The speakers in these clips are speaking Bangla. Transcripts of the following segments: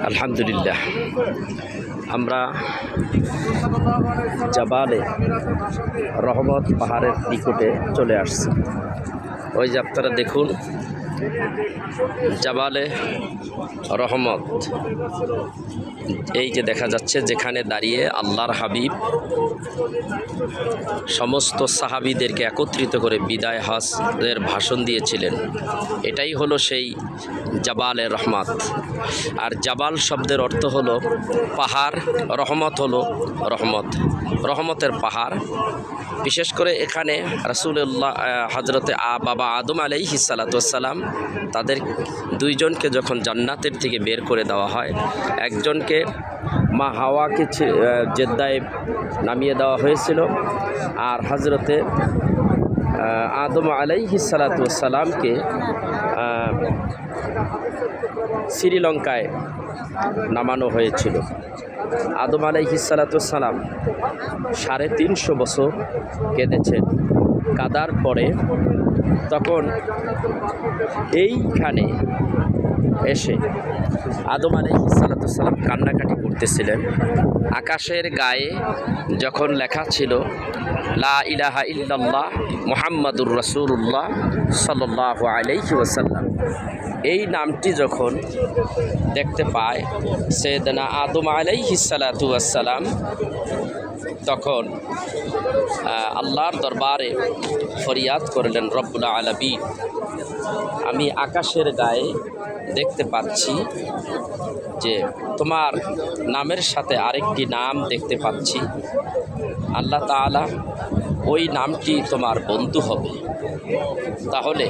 আলহামদুলিল্লাহ, আমরা জাবালে রহমত পাহাড়ের নিকটে চলে আসছি। ওই যে আপনারা দেখুন, জাবালে রহমত, এই যে দেখা যাচ্ছে, যেখানে দাঁড়িয়ে আল্লাহর হাবিব সমস্ত সাহাবীদেরকে একত্রিত করে বিদায় হজের ভাষণ দিয়েছিলেন। এটাই হলো সেই জাবালে রহমত। আর জাবাল শব্দের অর্থ হলো পাহাড়, রহমত হলো রহমত, রহমতের পাহাড়। বিশেষ করে এখানে রাসূলুল্লাহ হযরতে বাবা আদম আলাইহিস সালাতু ওয়াস সালাম, তাদের দুইজনকে যখন জান্নাতের থেকে বের করে দেওয়া হয়, একজনকে মা হাওয়াকে জেদ্দায় নামিয়ে দেওয়া হয়েছিল, আর হযরতে আদম আলাইহিস সালাতু ওয়াস সালামকে শ্রীলঙ্কায় নামানো হয়েছিল। আদম আলাইহিস সালাতু ওয়াস সালাম 350 বছর কেঁদেছেন। কাদার পরে তখন এইখানে এসে আদম আলাইহিস সালাতু ওয়াস সালাম কান্নাকাটি করতেছিলেন। আকাশের গায়ে যখন লেখা ছিল লা ইলাহা ইল্লাল্লাহ মুহাম্মাদুর রাসূলুল্লাহ সাল্লাল্লাহু আলাইহি ওয়াসাল্লাম, এই নামটি যখন দেখতে পায় সাইয়েদনা আদম আলাইহিস সালাতু ওয়াস সালাম, তখন আল্লাহর দরবারে ফরিয়াদ করলেন, রব্বুল আলামিন, আমি আকাশের গায়ে দেখতে পাচ্ছি যে তোমার নামের সাথে আরেকটি নাম দেখতে পাচ্ছি। আল্লাহ তাআলা ওই নামটি তোমার বন্ধু হবে, তাহলে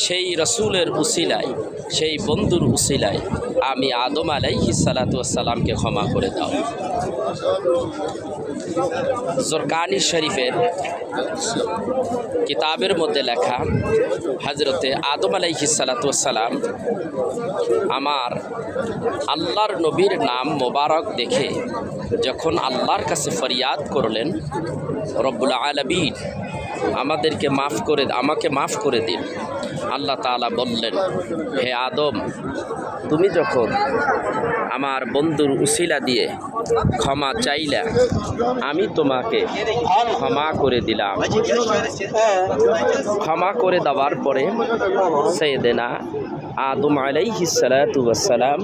সেই রসুলের উসিলায়, সেই বন্ধুর উসিলায় আমি আদম আলাইহিস সালাতু ওয়াস সালামকে ক্ষমা করে দাও। জরকানি শরীফের কিতাবের মধ্যে লেখা, হযরতে আদম আলাইহিস সালাতু ওয়াস সালাম আমার আল্লাহর নবীর নাম মোবারক দেখে যখন আল্লাহর কাছে ফরিয়াদ করলেন, রব্বুল আলামিন আমাকে মাফ করে দিন। আল্লাহ তাআলা বললেন, হে আদম, তুমি যখন আমার বন্ধুর উসিলা দিয়ে ক্ষমা চাইলা, আমি তোমাকে ক্ষমা করে দিলাম। ক্ষমা করে দেওয়ার পরে সাইয়েদনা আদম আলাইহিস সালাতু ওয়াস সালাম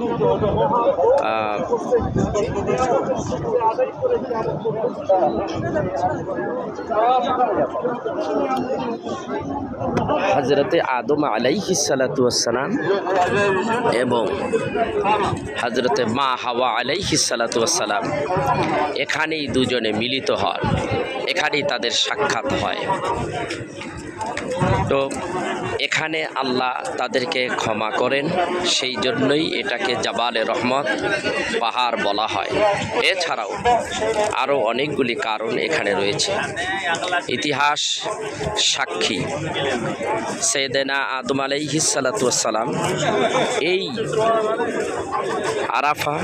হযরতে আদম আলাইহিস সালাতু ওয়াস সালাম এবং হযরতে মা হাওয়া আলাইহিস সালাতু ওয়াস সালাম এখানেই দুজনে মিলিত হন, এখানেই তাদের সাক্ষাৎ হয়। তো এখানে আল্লাহ তাদেরকে ক্ষমা করেন, সেই জন্যই এটাকে জাবালে রহমত পাহাড় বলা হয়। এছাড়াও আরও অনেকগুলি কারণ এখানে রয়েছে। ইতিহাস সাক্ষী, সাইয়েদনা আদম আলাইহিস সালাতু ওয়াস সালাম এই আরাফা,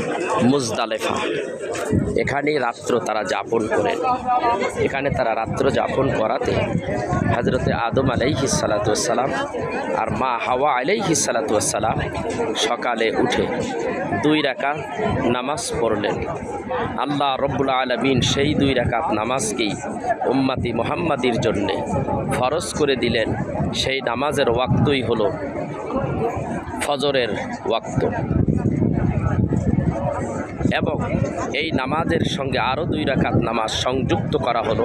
মুজদালেফা, এখানে রাত্র তারা যাপন করেন। এখানে তারা রাত্র যাপন করাতে হযরতে আদম আলাইহিস সালাতু ওয়াস সালাম আর মা হাওয়া আলাইহিস সালাতু ওয়াস সালাম সকালে উঠে 2 রাকাত নামাজ পড়লেন। আল্লাহ রব্বুল আলামিন সেই 2 রাকাত নামাজকেই উম্মতি মুহাম্মাদির জন্যে ফরজ করে দিলেন। সেই নামাজের ওয়াক্তই হলো ফজরের ওয়াক্ত, এবং এই নামাজের সঙ্গে আরও 2 রাকাত নামাজ সংযুক্ত করা হলো।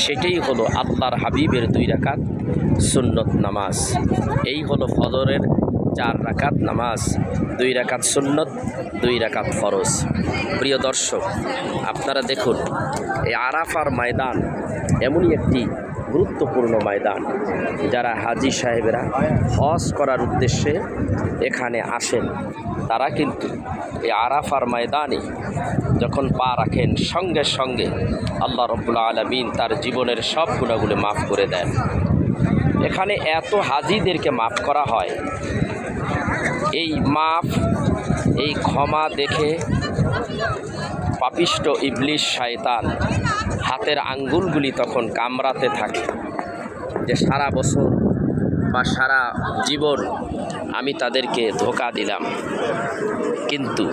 সেটাই হলো আল্লাহর হাবিবের 2 রাকাত সুন্নত নামাজ। এই হলো ফজরের 4 রাকাত নামাজ, 2 রাকাত সুন্নত, 2 রাকাত ফরজ। প্রিয় দর্শক, আপনারা দেখুন, এই আরাফার ময়দান এমনই একটি গুরুত্বপূর্ণ ময়দান। যারা হাজি সাহেবেরা হজ করার উদ্দেশ্যে এখানে আসেন, তারা কিন্তু এই আরাফার ময়দানে যখন পা রাখেন, সঙ্গে সঙ্গে আল্লাহ রব্বুল আলামিন তার জীবনের সব গুনাহগুলো মাফ করে দেন। এখানে এত হাজিদেরকে মাফ করা হয়। এই মাফ, এই ক্ষমা দেখে পাপিষ্ট ইবলিস শয়তান হাতের আঙ্গুলগুলি তখন কামড়াতে থাকে যে সারা বছর বা সারা জীবন আমি তাদেরকে ধোঁকা দিলাম, কিন্তু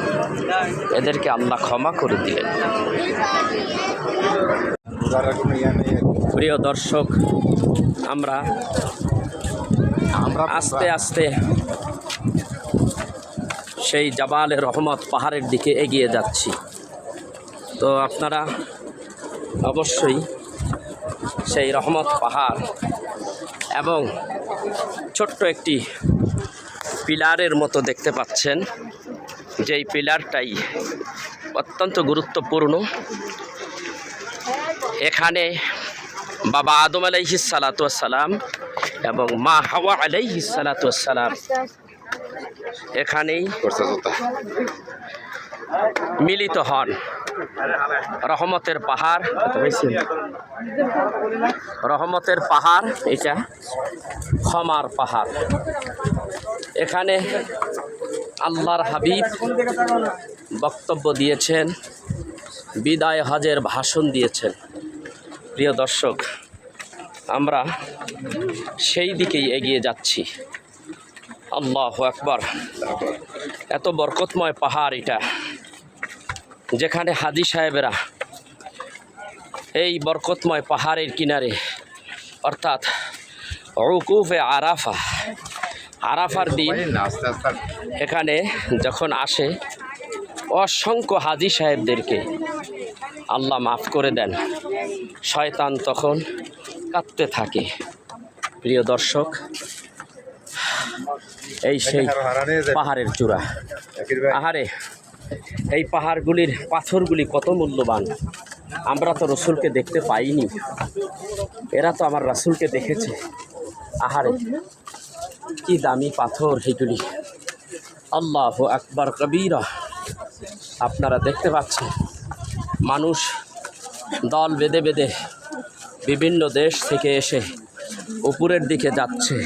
এদেরকে আল্লাহ ক্ষমা করে দিলেন। প্রিয় দর্শক, আমরা আস্তে আস্তে সেই জাবালে রহমত পাহাড়ের দিকে এগিয়ে যাচ্ছি। তো আপনারা অবশ্যই সেই রহমত পাহাড় এবং ছোট্ট একটি পিলারের মতো দেখতে পাচ্ছেন, যেই পিলারটাই অত্যন্ত গুরুত্বপূর্ণ। এখানে বাবা আদম আলাইহিস সালাতু ওয়াস সালাম এবং মা হাওয়া আলাইহিস সালাতু ওয়াস সালাম এখানেই মিলিত হন। রহমতের পাহাড়, রহমতের পাহাড়, এটা ক্ষমার পাহাড়। এখানে আল্লাহর হাবিব বক্তব্য দিয়েছেন, বিদায় হজের ভাষণ দিয়েছেন। প্রিয় দর্শক, আমরা সেই দিকেই এগিয়ে যাচ্ছি। আল্লাহু আকবার। এত বরকতময় পাহাড় এটা, যেখানে হাজী সাহেবেরা এই বরকতময় পাহাড়ের কিনারে, অর্থাৎ উকুফে আরাফা, আরাফার দিন এখানে যখন আসে, অসংখ্য হাজী সাহেবদেরকে আল্লাহ মাফ করে দেন। শয়তান তখন কাঁদতে থাকে। প্রিয় দর্শক, এই সেই পাহাড়ের চূড়া। আহারে, এই পাহাড়গুলির পাথরগুলি কত মূল্যবান। আমরা তো রসুলকে দেখতে পাইনি, এরা তো আমার রাসূলকে দেখেছে। আহারে, কি দামি পাথর এগুলি। আল্লাহু আকবার কবীরা। আপনারা দেখতে পাচ্ছেন, মানুষ দল বেঁধে বেঁধে বিভিন্ন দেশ থেকে এসে উপরের দিকে যাচ্ছে,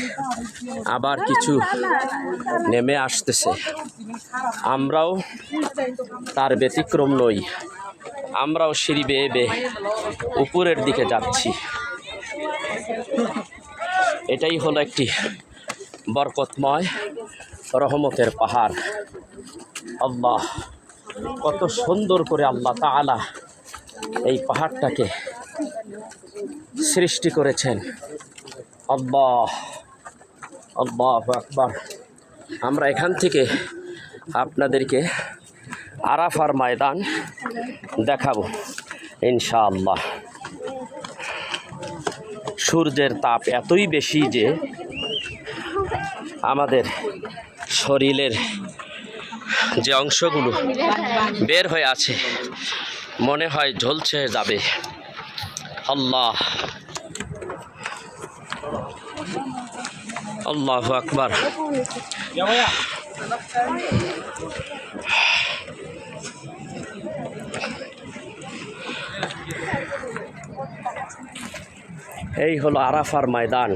আবার কিছু নেমে আসতেছে। আমরাও তার ব্যতিক্রম নই, আমরাও সিঁড়ি বেয়ে বেয়ে উপরের দিকে যাচ্ছি। এটাই হলো একটি বরকতময় রহমতের পাহাড়। আল্লাহ কত সুন্দর করে আল্লাহ তাআলা এই পাহাড়টাকে সৃষ্টি করেছেন। আল্লাহ, আল্লাহু আকবার। আমরা এখান থেকে আপনাদেরকে আরাফার ময়দান দেখাবো ইনশাআল্লাহ। সূর্যের তাপ এতই বেশি যে আমাদের শরীরের যে অংশগুলো বের হয়ে আছে মনে হয় ঝলসে যাবে। আল্লাহ, আল্লাহু আকবার। এই হলো আরাফার ময়দান,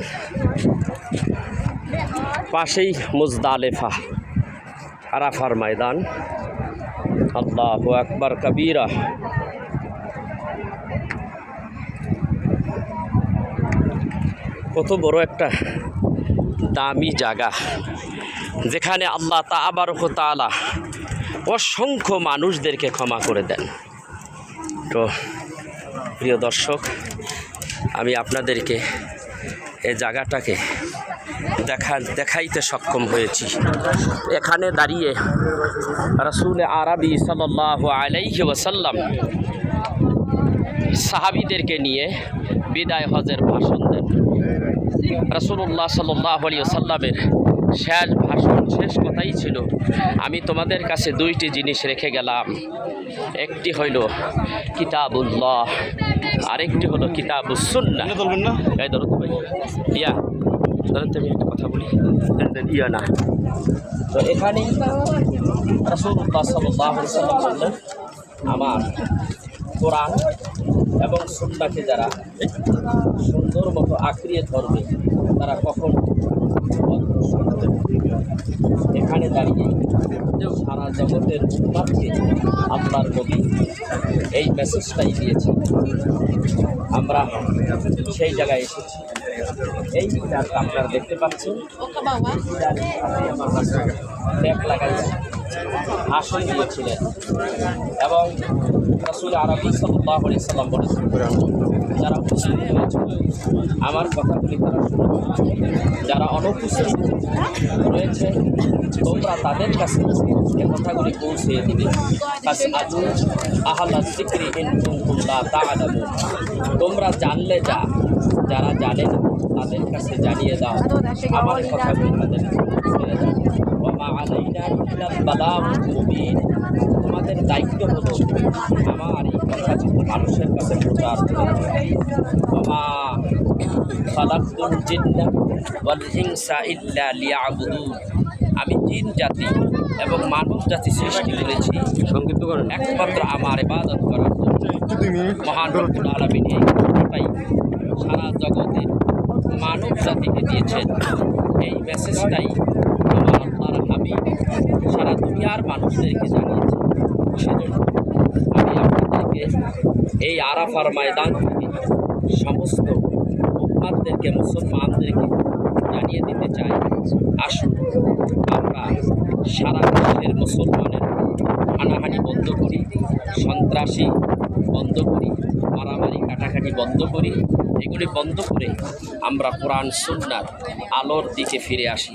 পাশেই মুজদালেফা। আরাফার ময়দান। আল্লাহু আকবার কবীরা। কত বড় একটা দামি জায়গা, যেখানে আল্লাহ তাবারক ওয়া তাআলা অসংখ্য মানুষদেরকে ক্ষমা করে দেন। তো প্রিয় দর্শক, আমি আপনাদেরকে এই জায়গাটাকে দেখাইতে সক্ষম হয়েছি। এখানে দাঁড়িয়ে রাসূল আরবি সাল্লাল্লাহু আলাইহি ওয়াসাল্লাম সাহাবীদেরকে নিয়ে বিদায় হজের ভাষণ দেন। রাসূলুল্লাহ সাল্লাল্লাহু আলাইহি ওয়াসাল্লামের শেষ ভাষণ, শেষ কথাই ছিল, আমি তোমাদের কাছে দুইটি জিনিস রেখে গেলাম। একটি হইল কিতাবুল্লাহ, আরেকটি হলো কিতাবুস সুন্নাহ। এই ধরো তো ভাই, ইয়া ধরেন, তুমি একটা কথা বলি, ইয়া না। তো এখানে রাসূলুল্লাহ সাল্লাল্লাহু আলাইহি ওয়াসাল্লাম বললেন, আমার কোরআন এবং সুন্নাহকে যারা সুন্দর মতো আঁকড়িয়ে ধরবে তারা কখন এখানে দাঁড়িয়ে সারা জগতের উম্মাহকে আল্লাহর নবী এই মেসেজটাই দিয়েছে। আমরা সেই জায়গায় এসেছি। এই গিটারটা আপনারা দেখতে পাচ্ছেন, ট্যাপ লাগাইয়া ভাষণ দিয়েছিলেন এবং রাসূল আরবি সাল্লাল্লাহু আলাইহি সাল্লাম বলেছেন, যারা উপস্থিত হয়েছে আমার কথাগুলি তারা শুনে, যারা অনুপস্থিত রয়েছে তোমরা তাদের কাছে এ কথাগুলি পৌঁছিয়ে দিবে। ফাসআলু আহলা যিকরি ইন কুনতুম লা তা'লামুন, তোমরা জানলে যারা জানে না তাদের কাছে জানিয়ে দাও, আমার কথাগুলি তাদের ছেড়ে দাও। ওয়া মা আলাইনা ইল্লাল বালাগুল মুবিন, তোমাদের দায়িত্ব হলো আমার এই কথাগুলো মানুষের কাছে প্রচার করা। ওয়া মা খালাকতুল জিন্না ওয়াল ইনসা ইল্লা লিয়াবুদুন, আমি জিন জাতি এবং মানব জাতি সৃষ্টি করেছি সংক্ষিপ্ত করেন একমাত্র আমার ইবাদত করার জন্য। মহান রব্বুল আলামিন এই কথাটাই সারা জগতের মানব জাতিকে দিয়েছেন। এই মেসেজটাই আমার আল্লাহর হাবিব সারা দুনিয়ার মানুষদেরকে জানিয়েছে। সেজন্য আমি আপনাদেরকে এই আরাফার ময়দান থেকে সমস্ত উম্মাতদেরকে, মুসলমানদেরকে জানিয়ে দিতে চাই, আসুন আমরা সারা বিশ্বের মুসলমানের হানাহানি বন্ধ করি, সন্ত্রাসী বন্ধ করি, মারামারি কাটাকাটি বন্ধ করি। এগুলি বন্ধ করে আমরা কোরআন সুন্নাহর আলোর দিকে ফিরে আসি,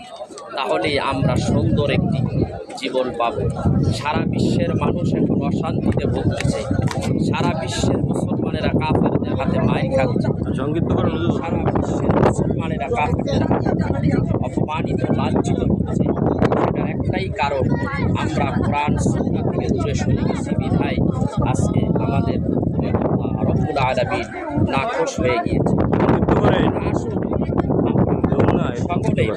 তাহলে আমরা সুন্দর একটি জীবন পাব। সারা বিশ্বের মানুষ এখন অশান্তিতে ভুগতেছে, সারা বিশ্বের মুসলমানেরা কাফেরদের হাতে মাইর খাচ্ছে, সারা বিশ্বের মুসলমানেরা কাফেরদের হাতে অপমানিত লাঞ্ছিত হচ্ছে। সেটার একটাই কারণ, আমরা কোরআন সুন্নাহ থেকে দূরে সরে গেছি বিধায় আজকে আমাদের আল্লাহ রব্বুল আলামিন নাখোশ হয়ে গিয়েছে। আসুন আমরা সকলেই